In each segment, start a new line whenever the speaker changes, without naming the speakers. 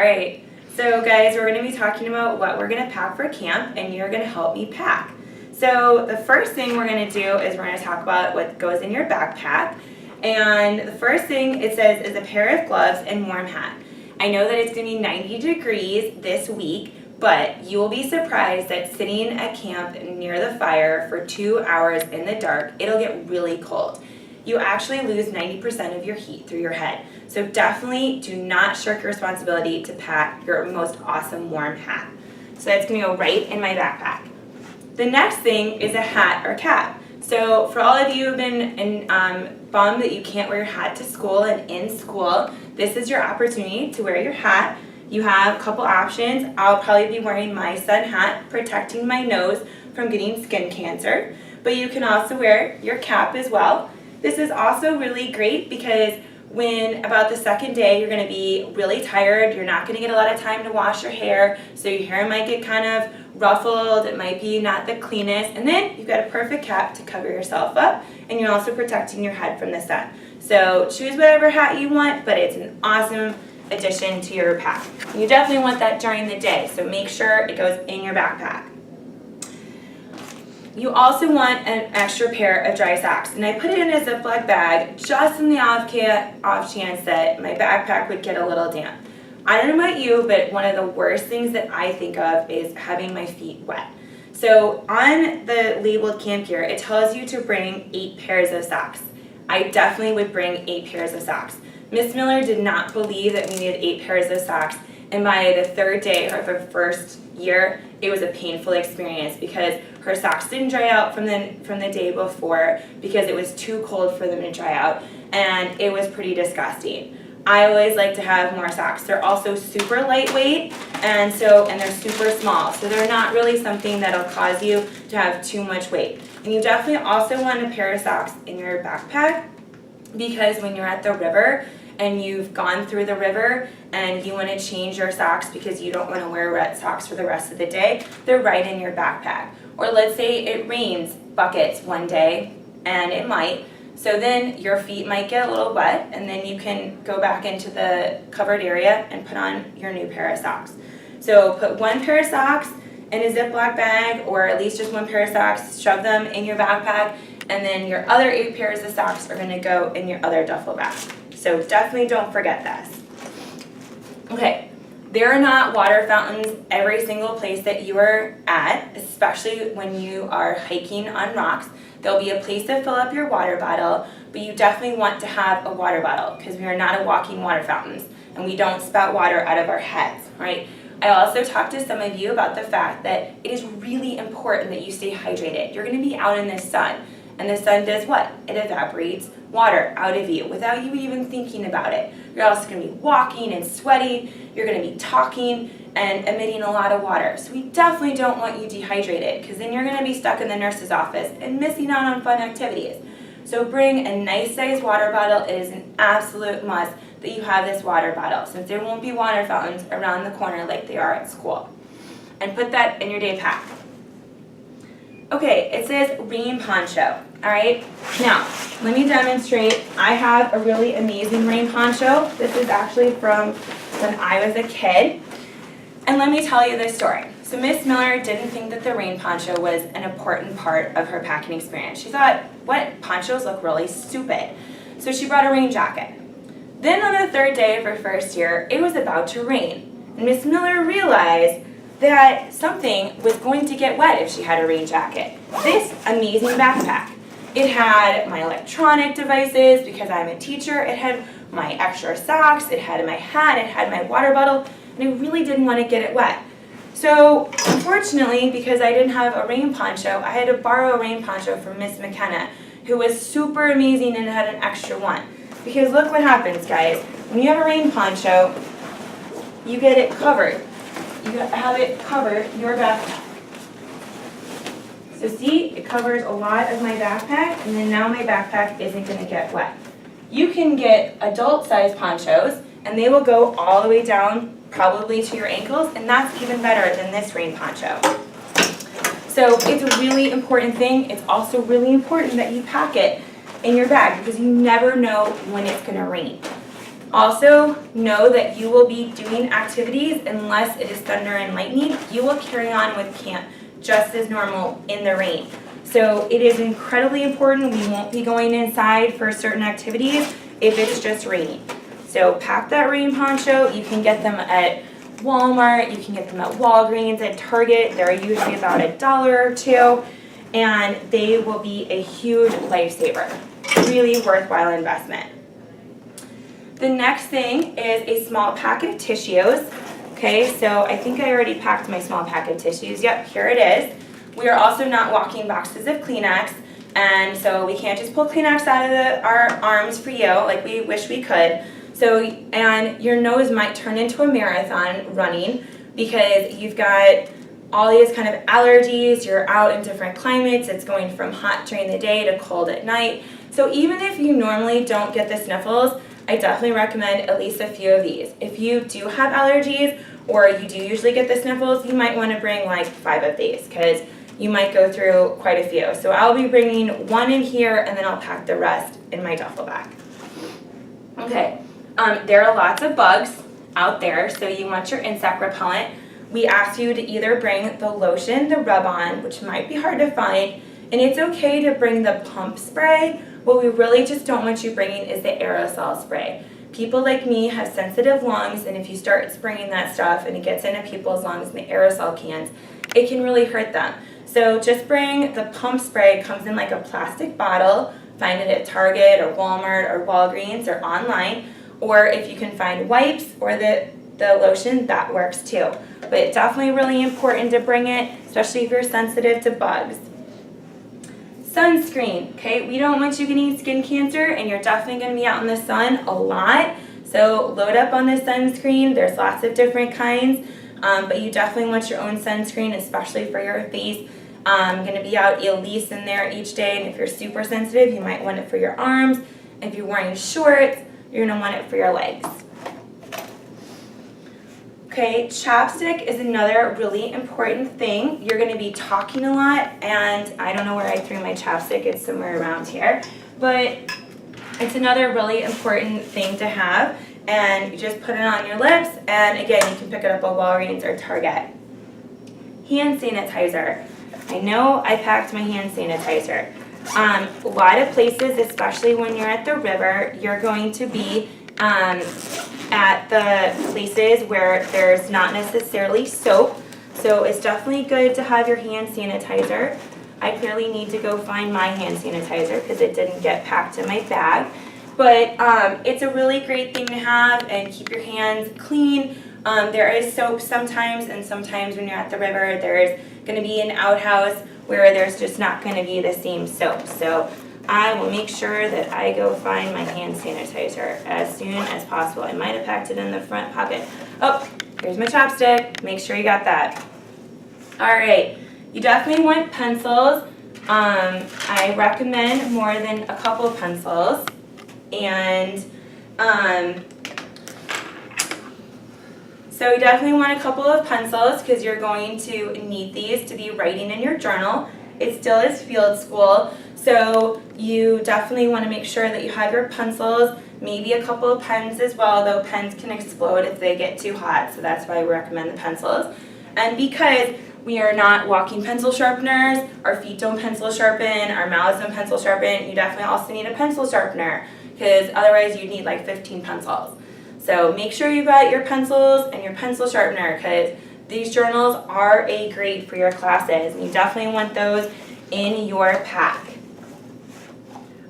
right, so guys, we're going to be talking about what we're going to pack for camp, and you're going to help me pack. So the first thing we're going to do is we're going to talk about what goes in your backpack. And the first thing it says is a pair of gloves and warm hat. I know that it's going to be 90 degrees this week, but you will be surprised that sitting at camp near the fire for 2 hours in the dark, it'll get really cold. You actually lose 90% of your heat through your head. So definitely do not shirk your responsibility to pack your most awesome warm hat. So that's going to go right in my backpack. The next thing is a hat or cap. So for all of you who've been bummed that you can't wear your hat to school and in school, this is your opportunity to wear your hat. You have a couple options. I'll probably be wearing my sun hat, protecting my nose from getting skin cancer. But you can also wear your cap as well. This is also really great because when about the second day you're going to be really tired, you're not going to get a lot of time to wash your hair, so your hair might get kind of ruffled, it might be not the cleanest, and then you've got a perfect cap to cover yourself up, and you're also protecting your head from the sun. So choose whatever hat you want, but it's an awesome addition to your pack. You definitely want that during the day, so make sure it goes in your backpack. You also want an extra pair of dry socks, and I put it in a Ziploc bag just in the off chance that my backpack would get a little damp. I don't know about you, but one of the worst things that I think of is having my feet wet. So on the labeled camp gear, it tells you to bring 8 pairs of socks. I definitely would bring 8 pairs of socks. Miss Miller did not believe that we needed 8 pairs of socks, and by the third day of her first year, it was a painful experience because her socks didn't dry out from the day before because it was too cold for them to dry out, and it was pretty disgusting. I always like to have more socks. They're also super lightweight, and they're super small, so they're not really something that'll cause you to have too much weight. And you definitely also want a pair of socks in your backpack because when you're at the river and you've gone through the river and you want to change your socks because you don't want to wear wet socks for the rest of the day, they're right in your backpack. Or let's say it rains buckets one day, and it might, so then your feet might get a little wet, and then you can go back into the covered area and put on your new pair of socks. So put one pair of socks in a Ziploc bag, or at least just one pair of socks, shove them in your backpack, and then your other 8 pairs of socks are going to go in your other duffel bag. So definitely don't forget this. Okay, there are not water fountains every single place that you are at, especially when you are hiking on rocks. There'll be a place to fill up your water bottle, but you definitely want to have a water bottle because we are not a walking water fountains and we don't spout water out of our heads, right? I also talked to some of you about the fact that it is really important that you stay hydrated. You're going to be out in the sun, and the sun does what? It evaporates water out of you without you even thinking about it. You're also going to be walking and sweating. You're going to be talking and emitting a lot of water. So we definitely don't want you dehydrated because then you're going to be stuck in the nurse's office and missing out on fun activities. So bring a nice sized water bottle. It is an absolute must that you have this water bottle since there won't be water fountains around the corner like they are at school. And put that in your day pack. Okay, it says rain poncho, all right? Now, let me demonstrate. I have a really amazing rain poncho. This is actually from when I was a kid. And let me tell you this story. So Miss Miller didn't think that the rain poncho was an important part of her packing experience. She thought, what, ponchos look really stupid. So she brought a rain jacket. Then on the third day of her first year, it was about to rain. And Miss Miller realized that something was going to get wet if she had a rain jacket. This amazing backpack. It had my electronic devices because I'm a teacher. It had my extra socks. It had my hat. It had my water bottle. And I really didn't want to get it wet. So unfortunately, because I didn't have a rain poncho, I had to borrow a rain poncho from Miss McKenna, who was super amazing and had an extra one. Because look what happens, guys. When you have a rain poncho, you get it covered. You have it cover your backpack. So see, it covers a lot of my backpack, and then now my backpack isn't going to get wet. You can get adult-sized ponchos, and they will go all the way down, probably to your ankles, and that's even better than this rain poncho. So it's a really important thing. It's also really important that you pack it in your bag because you never know when it's going to rain. Also, know that you will be doing activities unless it is thunder and lightning. You will carry on with camp just as normal in the rain. So it is incredibly important. We won't be going inside for certain activities if it's just raining. So pack that rain poncho. You can get them at Walmart, you can get them at Walgreens, at Target. They're usually about $1 or $2, and they will be a huge lifesaver. Really worthwhile investment. The next thing is a small pack of tissues. Okay, so I think I already packed my small pack of tissues. Yep, here it is. We are also not walking boxes of Kleenex, and so we can't just pull Kleenex out of our arms for you like we wish we could. So, and your nose might turn into a marathon running because you've got all these kind of allergies, you're out in different climates, it's going from hot during the day to cold at night. So even if you normally don't get the sniffles, I definitely recommend at least a few of these. If you do have allergies or you do usually get the sniffles, you might want to bring like 5 of these because you might go through quite a few. So I'll be bringing 1 in here and then I'll pack the rest in my duffel bag. Okay. There are lots of bugs out there, so you want your insect repellent. We ask you to either bring the lotion, the rub-on, which might be hard to find, and it's okay to bring the pump spray. What we really just don't want you bringing is the aerosol spray. People like me have sensitive lungs, and if you start spraying that stuff and it gets into people's lungs in the aerosol cans, it can really hurt them. So just bring the pump spray. It comes in like a plastic bottle. Find it at Target or Walmart or Walgreens or online. Or if you can find wipes or the lotion, that works too. But it's definitely really important to bring it, especially if you're sensitive to bugs. Sunscreen, okay? We don't want you getting skin cancer, and you're definitely going to be out in the sun a lot. So load up on the sunscreen. There's lots of different kinds, but you definitely want your own sunscreen, especially for your face. I'm going to be out at least in there each day, and if you're super sensitive, you might want it for your arms. If you're wearing shorts, you're going to want it for your legs. Okay, chapstick is another really important thing. You're going to be talking a lot, and I don't know where I threw my chapstick. It's somewhere around here. But it's another really important thing to have, and you just put it on your lips, and again, you can pick it up at Walgreens or Target. Hand sanitizer. I know I packed my hand sanitizer. A lot of places, especially when you're at the river, you're going to be at the places where there's not necessarily soap. So it's definitely good to have your hand sanitizer. I clearly need to go find my hand sanitizer because it didn't get packed in my bag. But it's a really great thing to have, and keep your hands clean. There is soap sometimes, and sometimes when you're at the river, there's going to be an outhouse where there's just not going to be the same soap. So I will make sure that I go find my hand sanitizer as soon as possible. I might have packed it in the front pocket. Oh, here's my chapstick. Make sure you got that. All right, you definitely want pencils. I recommend more than a couple of pencils. And so you definitely want a couple of pencils because you're going to need these to be writing in your journal. It still is field school, so you definitely want to make sure that you have your pencils, maybe a couple of pens as well, though pens can explode if they get too hot, so that's why we recommend the pencils. And because we are not walking pencil sharpeners, our feet don't pencil sharpen, our mouths don't pencil sharpen, you definitely also need a pencil sharpener because otherwise you'd need like 15 pencils. So make sure you got your pencils and your pencil sharpener because these journals are great for your classes, and you definitely want those in your pack.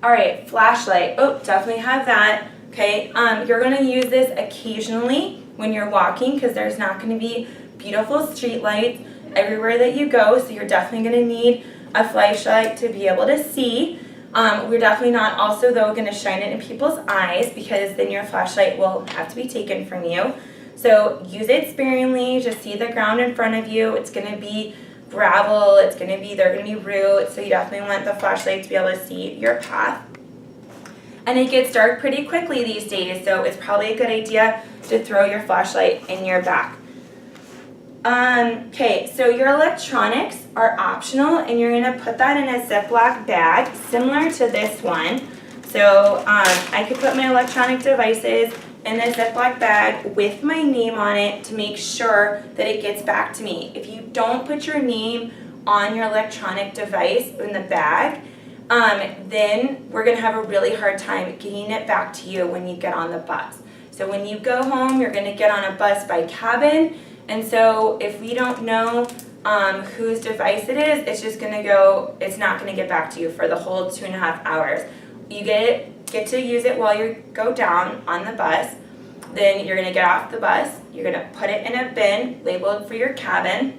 All right, flashlight. Oh, definitely have that. Okay, you're going to use this occasionally when you're walking because there's not going to be beautiful street lights everywhere that you go, so you're definitely going to need a flashlight to be able to see. We're definitely not also, though, going to shine it in people's eyes because then your flashlight will have to be taken from you. So use it sparingly. Just see the ground in front of you. It's going to be gravel. They're going to be roots. So you definitely want the flashlight to be able to see your path. And it gets dark pretty quickly these days, so it's probably a good idea to throw your flashlight in your back. Okay, so your electronics are optional, and you're going to put that in a Ziploc bag similar to this one. So I could put my electronic devices in a Ziploc bag with my name on it to make sure that it gets back to me. If you don't put your name on your electronic device in the bag, then we're gonna have a really hard time getting it back to you when you get on the bus. So when you go home, you're gonna get on a bus by cabin, and so if we don't know whose device it is, it's not gonna get back to you for the whole 2.5 hours. You get to use it while you go down on the bus. Then you're gonna get off the bus, you're gonna put it in a bin labeled for your cabin,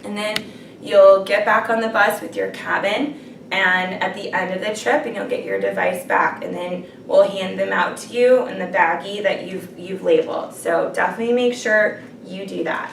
and then you'll get back on the bus with your cabin, and at the end of the trip, and you'll get your device back, and then we'll hand them out to you in the baggie that you've labeled. So definitely make sure you do that.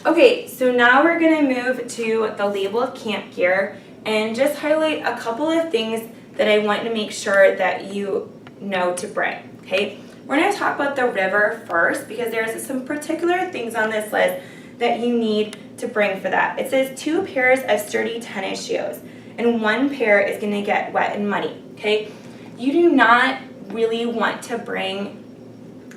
Okay, so now we're gonna move to the labeled camp gear and just highlight a couple of things that I want to make sure that you know to bring, okay? We're gonna talk about the river first because there's some particular things on this list that you need to bring for that. It says 2 pairs of sturdy tennis shoes and 1 pair is gonna get wet and muddy, okay? You do not really want to bring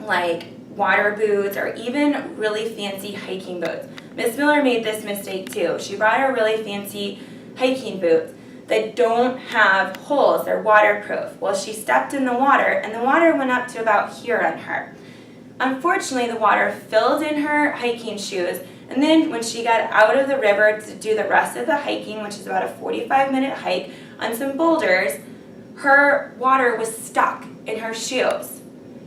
like water boots or even really fancy hiking boots. Miss Miller made this mistake too. She brought her really fancy hiking boots that don't have holes, they're waterproof. Well, she stepped in the water and the water went up to about here on her. Unfortunately, the water filled in her hiking shoes, and then when she got out of the river to do the rest of the hiking, which is about a 45-minute hike on some boulders, her water was stuck in her shoes.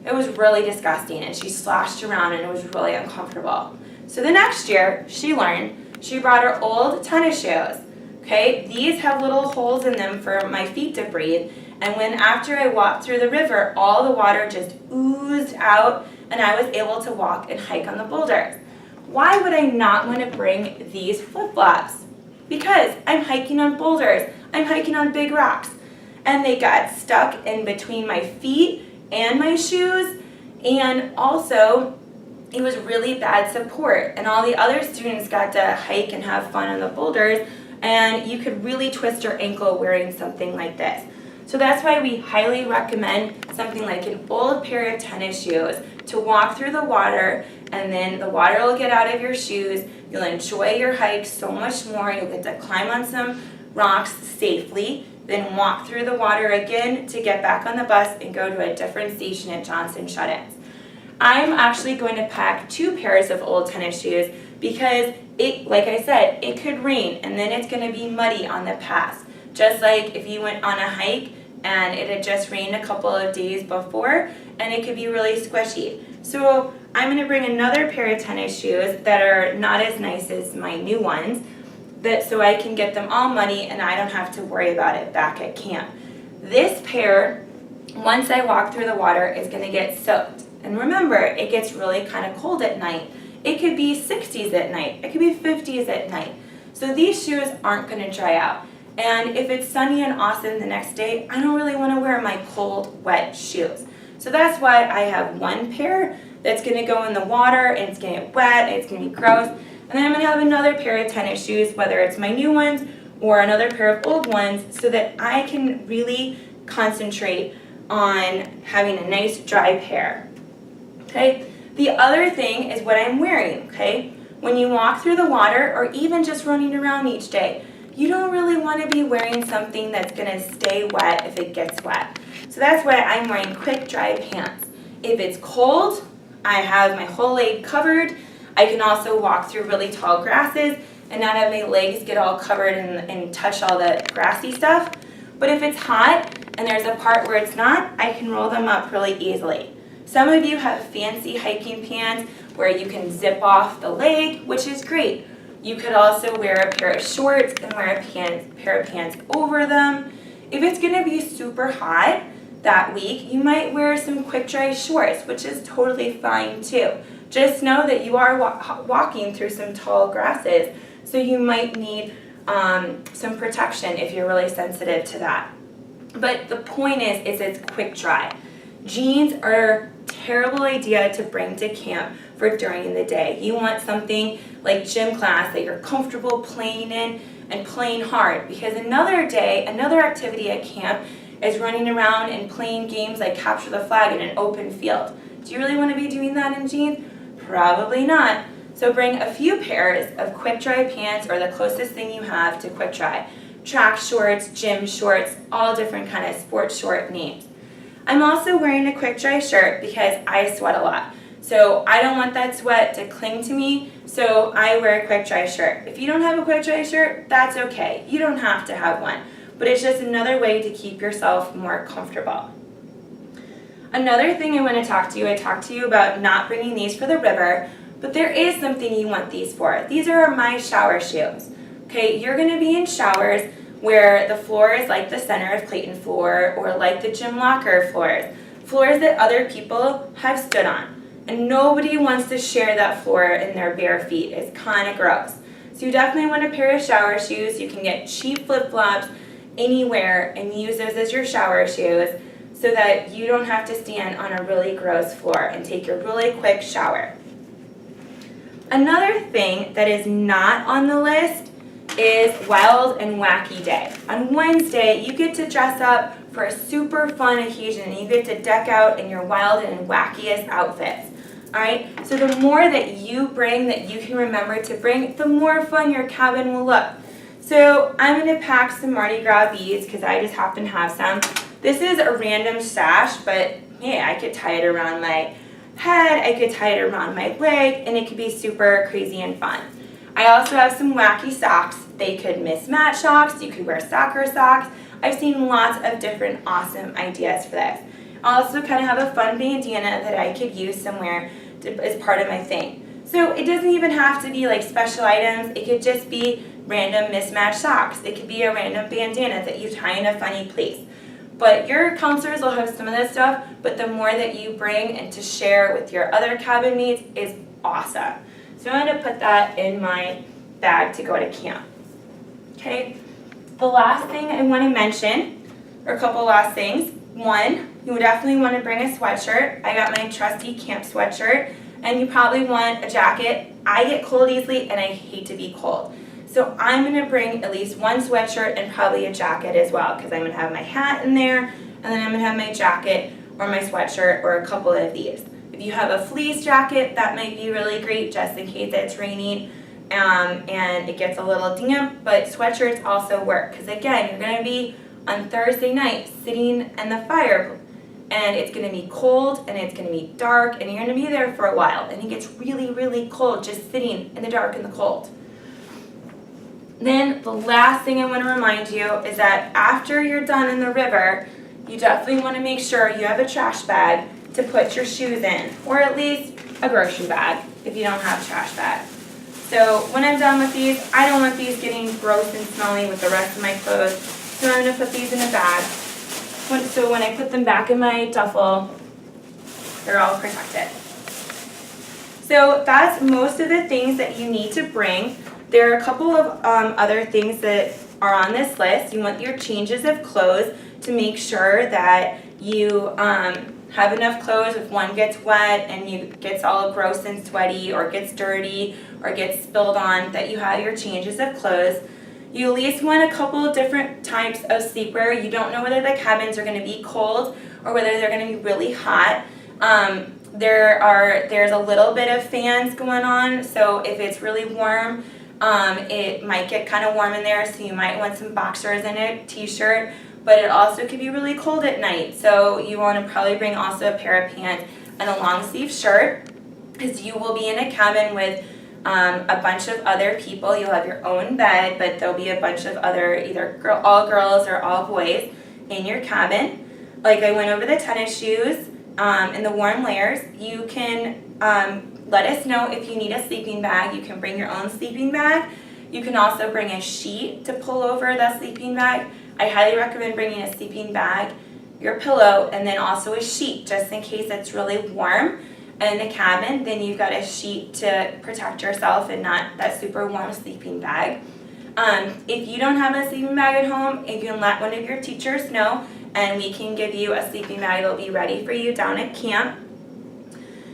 It was really disgusting, and she sloshed around and it was really uncomfortable. So the next year, she learned, she brought her old tennis shoes. Okay, these have little holes in them for my feet to breathe, and when after I walked through the river, all the water just oozed out and I was able to walk and hike on the boulders. Why would I not want to bring these flip-flops? Because I'm hiking on boulders, I'm hiking on big rocks, and they got stuck in between my feet and my shoes, and also it was really bad support, and all the other students got to hike and have fun on the boulders, and you could really twist your ankle wearing something like this. So that's why we highly recommend something like an old pair of tennis shoes to walk through the water, and then the water will get out of your shoes. You'll enjoy your hike so much more. You'll get to climb on some rocks safely, then walk through the water again to get back on the bus and go to a different station at Johnson Shut-ins. I'm actually going to pack 2 pairs of old tennis shoes because like I said, it could rain and then it's going to be muddy on the pass. Just like if you went on a hike and it had just rained a couple of days before and it could be really squishy. So I'm going to bring another pair of tennis shoes that are not as nice as my new ones, so I can get them all muddy and I don't have to worry about it back at camp. This pair, once I walk through the water, is going to get soaked. And remember, it gets really kind of cold at night. It could be 60s at night. It could be 50s at night. So these shoes aren't going to dry out. And if it's sunny and awesome the next day, I don't really want to wear my cold, wet shoes. So that's why I have 1 pair that's going to go in the water and it's going to get wet and it's going to be gross. And then I'm going to have another pair of tennis shoes, whether it's my new ones or another pair of old ones, so that I can really concentrate on having a nice dry pair. Okay? The other thing is what I'm wearing, okay? When you walk through the water or even just running around each day, you don't really want to be wearing something that's going to stay wet if it gets wet. So that's why I'm wearing quick dry pants. If it's cold, I have my whole leg covered. I can also walk through really tall grasses and not have my legs get all covered and touch all the grassy stuff. But if it's hot and there's a part where it's not, I can roll them up really easily. Some of you have fancy hiking pants where you can zip off the leg, which is great. You could also wear a pair of shorts and wear a pair of pants over them. If it's going to be super hot that week, you might wear some quick dry shorts, which is totally fine too. Just know that you are walking through some tall grasses, so you might need some protection if you're really sensitive to that. But the point is it's quick dry. Jeans are a terrible idea to bring to camp for during the day. You want something like gym class that you're comfortable playing in and playing hard, because another day, another activity at camp is running around and playing games like capture the flag in an open field. Do you really want to be doing that in jeans? Probably not. So bring a few pairs of quick dry pants or the closest thing you have to quick dry. Track shorts, gym shorts, all different kind of sports short names. I'm also wearing a quick dry shirt because I sweat a lot. So I don't want that sweat to cling to me, so I wear a quick dry shirt. If you don't have a quick dry shirt, that's okay. You don't have to have one, but it's just another way to keep yourself more comfortable. Another thing I want to talk to you about not bringing these for the river, but there is something you want these for. These are my shower shoes. Okay, you're going to be in showers where the floor is like the center of Clayton floor or like the gym locker floors that other people have stood on. And nobody wants to share that floor in their bare feet. It's kind of gross. So you definitely want a pair of shower shoes. You can get cheap flip-flops anywhere and use those as your shower shoes so that you don't have to stand on a really gross floor and take your really quick shower. Another thing that is not on the list is Wild and Wacky Day. On Wednesday, you get to dress up for a super fun occasion and you get to deck out in your wild and wackiest outfits. Alright, so the more that you bring that you can remember to bring, the more fun your cabin will look. So I'm going to pack some Mardi Gras beads because I just happen to have some. This is a random stash, but hey, I could tie it around my head, I could tie it around my leg, and it could be super crazy and fun. I also have some wacky socks. They could mismatch socks, you could wear soccer socks. I've seen lots of different awesome ideas for this. I also kind of have a fun bandana that I could use somewhere as part of my thing. So it doesn't even have to be like special items. It could just be random mismatched socks. It could be a random bandana that you tie in a funny place. But your counselors will have some of this stuff, but the more that you bring and to share with your other cabin mates is awesome. So I'm going to put that in my bag to go to camp. Okay, the last thing I want to mention, or a couple last things. One, you would definitely want to bring a sweatshirt. I got my trusty camp sweatshirt, and you probably want a jacket. I get cold easily, and I hate to be cold. So I'm going to bring at least one sweatshirt and probably a jacket as well, because I'm going to have my hat in there, and then I'm going to have my jacket or my sweatshirt or a couple of these. If you have a fleece jacket, that might be really great just in case it's raining and it gets a little damp, but sweatshirts also work, because again, you're going to be on Thursday night sitting in the fire, and it's going to be cold and it's going to be dark and you're going to be there for a while, and it gets really, really cold just sitting in the dark and the cold. Then the last thing I want to remind you is that after you're done in the river, you definitely want to make sure you have a trash bag to put your shoes in, or at least a grocery bag if you don't have a trash bag. So when I'm done with these, I don't want these getting gross and smelly with the rest of my clothes, so I'm going to put these in a bag. So when I put them back in my duffel, they're all protected. So that's most of the things that you need to bring. There are a couple of other things that are on this list. You want your changes of clothes to make sure that you have enough clothes if one gets wet and you gets all gross and sweaty or gets dirty or gets spilled on, that you have your changes of clothes. You at least want a couple of different types of sleepwear. You don't know whether the cabins are going to be cold or whether they're going to be really hot. There's a little bit of fans going on, so if it's really warm, it might get kind of warm in there, so you might want some boxers and a t-shirt, but it also could be really cold at night, so you want to probably bring also a pair of pants and a long sleeve shirt, because you will be in a cabin with a bunch of other people. You'll have your own bed, but there'll be a bunch of other, either all girls or all boys in your cabin. Like I went over the tennis shoes and the warm layers. You can let us know if you need a sleeping bag. You can bring your own sleeping bag. You can also bring a sheet to pull over the sleeping bag. I highly recommend bringing a sleeping bag, your pillow, and then also a sheet just in case it's really warm in the cabin. Then you've got a sheet to protect yourself and not that super warm sleeping bag. If you don't have a sleeping bag at home, you can let one of your teachers know, and we can give you a sleeping bag that'll be ready for you down at camp.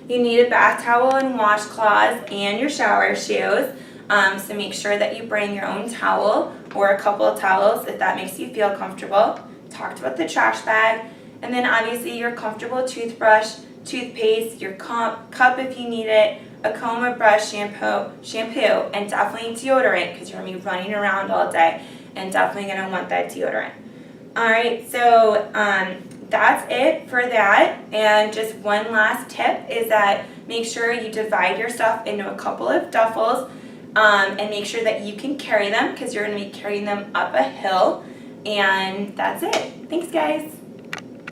You need a bath towel and washcloths and your shower shoes. So make sure that you bring your own towel or a couple of towels if that makes you feel comfortable. talked about the trash bag, and then obviously your comfortable toothbrush, toothpaste, your cup if you need it, a comb, a brush, shampoo, and definitely deodorant because you're going to be running around all day and definitely going to want that deodorant. Alright, so that's it for that. And just one last tip is that make sure you divide your stuff into a couple of duffels and make sure that you can carry them because you're going to be carrying them up a hill. And that's it. Thanks, guys.